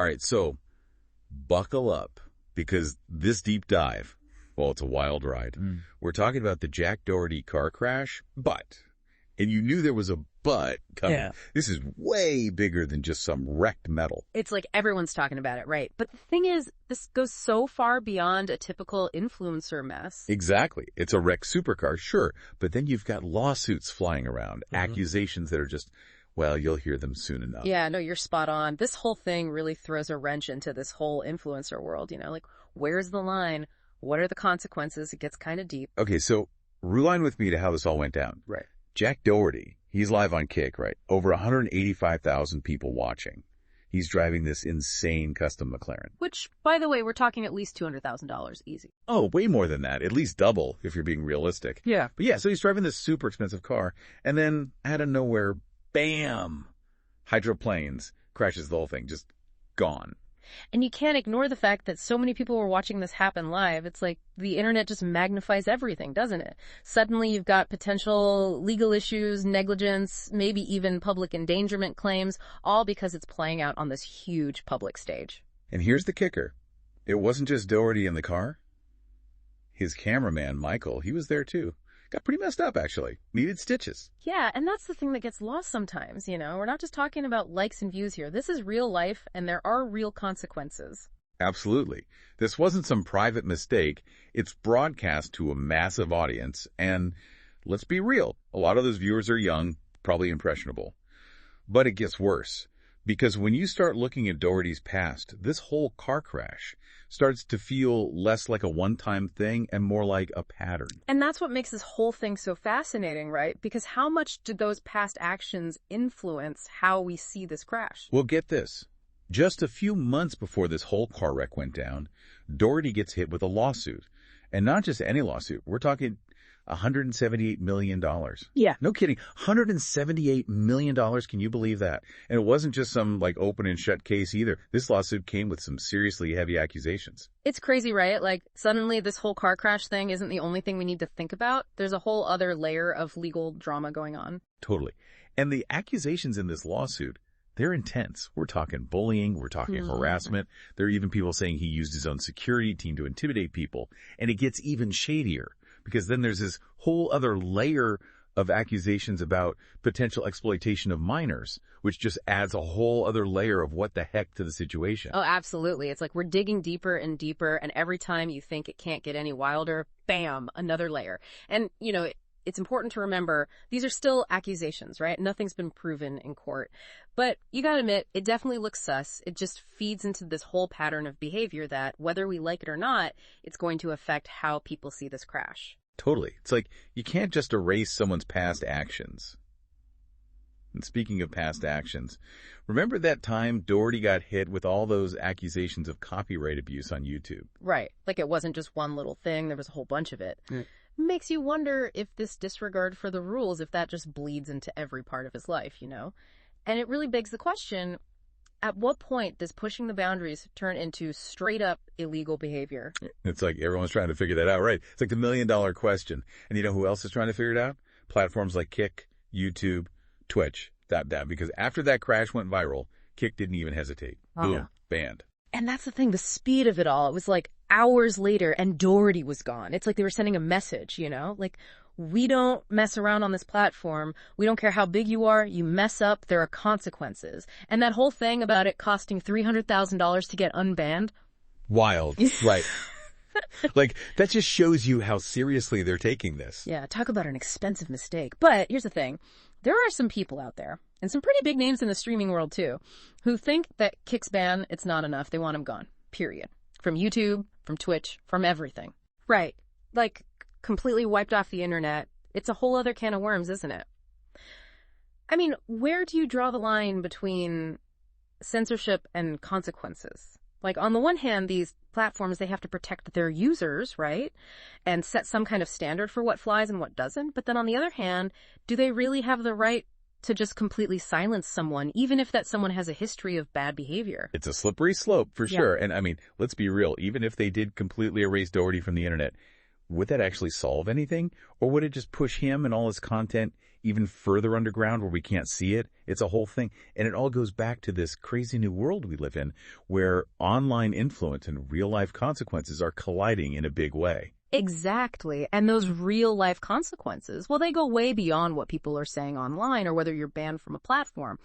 All right, so buckle up, because this deep dive, well, it's a wild ride. We're talking about the Jack Doherty car crash, and you knew there was a but coming. Yeah. This is way bigger than just some wrecked metal. It's like everyone's talking about it, right? But the thing is, this goes so far beyond a typical influencer mess. Exactly. It's a wrecked supercar, sure, but then you've got lawsuits flying around, accusations that are just, well, you'll hear them soon enough. Yeah, no, you're spot on. This whole thing really throws a wrench into this whole influencer world, like, where's the line? What are the consequences? It gets kind of deep. Okay, so rewind with me to how this all went down. Right. Jack Doherty, he's live on Kick, right? Over 185,000 people watching. He's driving this insane custom McLaren. Which, by the way, we're talking at least $200,000 easy. Oh, way more than that. At least double, if you're being realistic. Yeah. But yeah, so he's driving this super expensive car, and then out of nowhere, bam! Hydroplanes, crashes the whole thing, just gone. And you can't ignore the fact that so many people were watching this happen live. It's like the internet just magnifies everything, doesn't it? Suddenly you've got potential legal issues, negligence, maybe even public endangerment claims, all because it's playing out on this huge public stage. And here's the kicker. It wasn't just Doherty in the car. His cameraman, Michael, he was there too. Got pretty messed up, actually. Needed stitches. Yeah, and that's the thing that gets lost sometimes, We're not just talking about likes and views here. This is real life, and there are real consequences. Absolutely. This wasn't some private mistake. It's broadcast to a massive audience, and let's be real, a lot of those viewers are young, probably impressionable. But it gets worse, because when you start looking at Doherty's past, this whole car crash starts to feel less like a one-time thing and more like a pattern. And that's what makes this whole thing so fascinating, right? Because how much did those past actions influence how we see this crash? Well, get this. Just a few months before this whole car wreck went down, Doherty gets hit with a lawsuit. And not just any lawsuit. We're talking $178 million. Yeah. No kidding. $178 million. Can you believe that? And it wasn't just some open and shut case either. This lawsuit came with some seriously heavy accusations. It's crazy, right? Like, suddenly this whole car crash thing isn't the only thing we need to think about. There's a whole other layer of legal drama going on. Totally. And the accusations in this lawsuit, they're intense. We're talking bullying. We're talking harassment. There are even people saying he used his own security team to intimidate people. And it gets even shadier, because then there's this whole other layer of accusations about potential exploitation of minors, which just adds a whole other layer of what the heck to the situation. Oh, absolutely. It's like we're digging deeper and deeper, and every time you think it can't get any wilder, bam, another layer. And, it's important to remember these are still accusations, right? Nothing's been proven in court. But you gotta admit, it definitely looks sus. It just feeds into this whole pattern of behavior that, whether we like it or not, it's going to affect how people see this crash. Totally. It's like you can't just erase someone's past actions. And speaking of past actions, remember that time Doherty got hit with all those accusations of copyright abuse on YouTube? Right. Like it wasn't just one little thing. There was a whole bunch of it. Makes you wonder if this disregard for the rules, if that just bleeds into every part of his life, And it really begs the question, at what point does pushing the boundaries turn into straight up illegal behavior? It's like everyone's trying to figure that out, right? It's like the $1 million question. And you know who else is trying to figure it out? Platforms like Kick, YouTube, Twitch, because after that crash went viral, Kick didn't even hesitate. Boom, banned. And that's the thing, the speed of it all. It was like hours later and Doherty was gone. It's like they were sending a message, Like, we don't mess around on this platform. We don't care how big you are. You mess up, there are consequences. And that whole thing about it costing $300,000 to get unbanned. Wild. Right. Like, that just shows you how seriously they're taking this. Yeah, talk about an expensive mistake. But here's the thing. There are some people out there, and some pretty big names in the streaming world too, who think that Kick's ban, it's not enough. They want him gone. Period. From YouTube, from Twitch, from everything. Right. Like, completely wiped off the internet. It's a whole other can of worms, isn't it? I mean, where do you draw the line between censorship and consequences? Like, on the one hand, these platforms, they have to protect their users, right? And set some kind of standard for what flies and what doesn't. But then on the other hand, do they really have the right to just completely silence someone, even if that someone has a history of bad behavior? It's a slippery slope for sure. And I mean, let's be real. Even if they did completely erase Doherty from the internet, would that actually solve anything? Or would it just push him and all his content even further underground where we can't see it. It's a whole thing. And it all goes back to this crazy new world we live in where online influence and real-life consequences are colliding in a big way. Exactly. And those real-life consequences, well, they go way beyond what people are saying online or whether you're banned from a platform.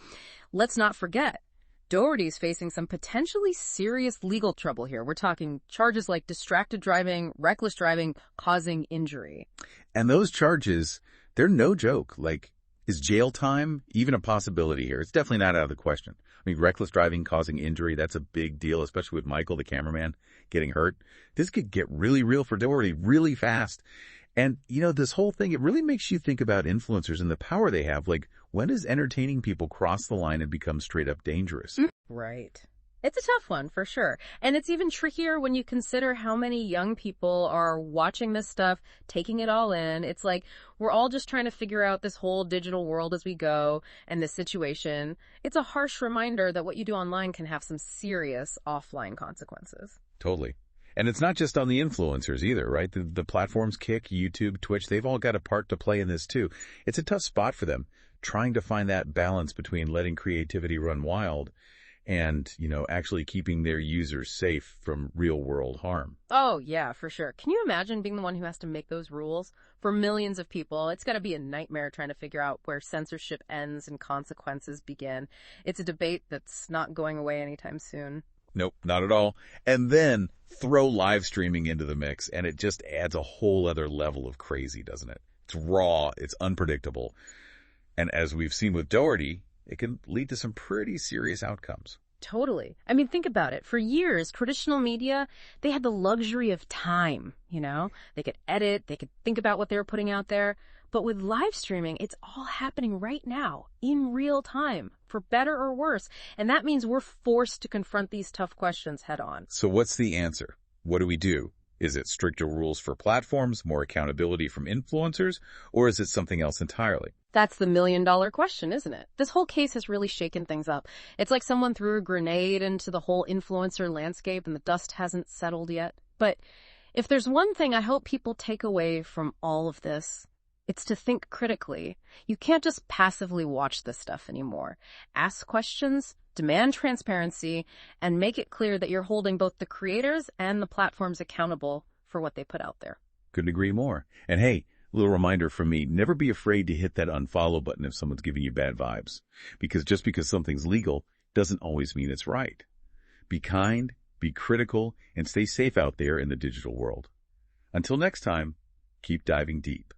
Let's not forget, Doherty's facing some potentially serious legal trouble here. We're talking charges like distracted driving, reckless driving, causing injury. And those charges, they're no joke. Like, is jail time even a possibility here? It's definitely not out of the question. I mean, reckless driving causing injury, that's a big deal, especially with Michael, the cameraman, getting hurt. This could get really real for Doherty really fast. And, this whole thing, it really makes you think about influencers and the power they have. Like, when does entertaining people cross the line and become straight up dangerous? Right. It's a tough one, for sure. And it's even trickier when you consider how many young people are watching this stuff, taking it all in. It's like we're all just trying to figure out this whole digital world as we go and this situation. It's a harsh reminder that what you do online can have some serious offline consequences. Totally. And it's not just on the influencers either, right? The platforms, Kick, YouTube, Twitch, they've all got a part to play in this too. It's a tough spot for them, trying to find that balance between letting creativity run wild and, actually keeping their users safe from real-world harm. Oh, yeah, for sure. Can you imagine being the one who has to make those rules for millions of people? It's got to be a nightmare trying to figure out where censorship ends and consequences begin. It's a debate that's not going away anytime soon. Nope, not at all. And then throw live streaming into the mix, and it just adds a whole other level of crazy, doesn't it? It's raw, it's unpredictable. And as we've seen with Doherty, it can lead to some pretty serious outcomes. Totally. I mean, think about it. For years, traditional media, they had the luxury of time, They could edit, they could think about what they were putting out there. But with live streaming, it's all happening right now, in real time, for better or worse. And that means we're forced to confront these tough questions head on. So what's the answer? What do we do? Is it stricter rules for platforms, more accountability from influencers, or is it something else entirely? That's the million-dollar question, isn't it? This whole case has really shaken things up. It's like someone threw a grenade into the whole influencer landscape and the dust hasn't settled yet. But if there's one thing I hope people take away from all of this, it's to think critically. You can't just passively watch this stuff anymore. Ask questions, demand transparency, and make it clear that you're holding both the creators and the platforms accountable for what they put out there. Couldn't agree more. And hey, a little reminder from me, never be afraid to hit that unfollow button if someone's giving you bad vibes. Because just because something's legal doesn't always mean it's right. Be kind, be critical, and stay safe out there in the digital world. Until next time, keep diving deep.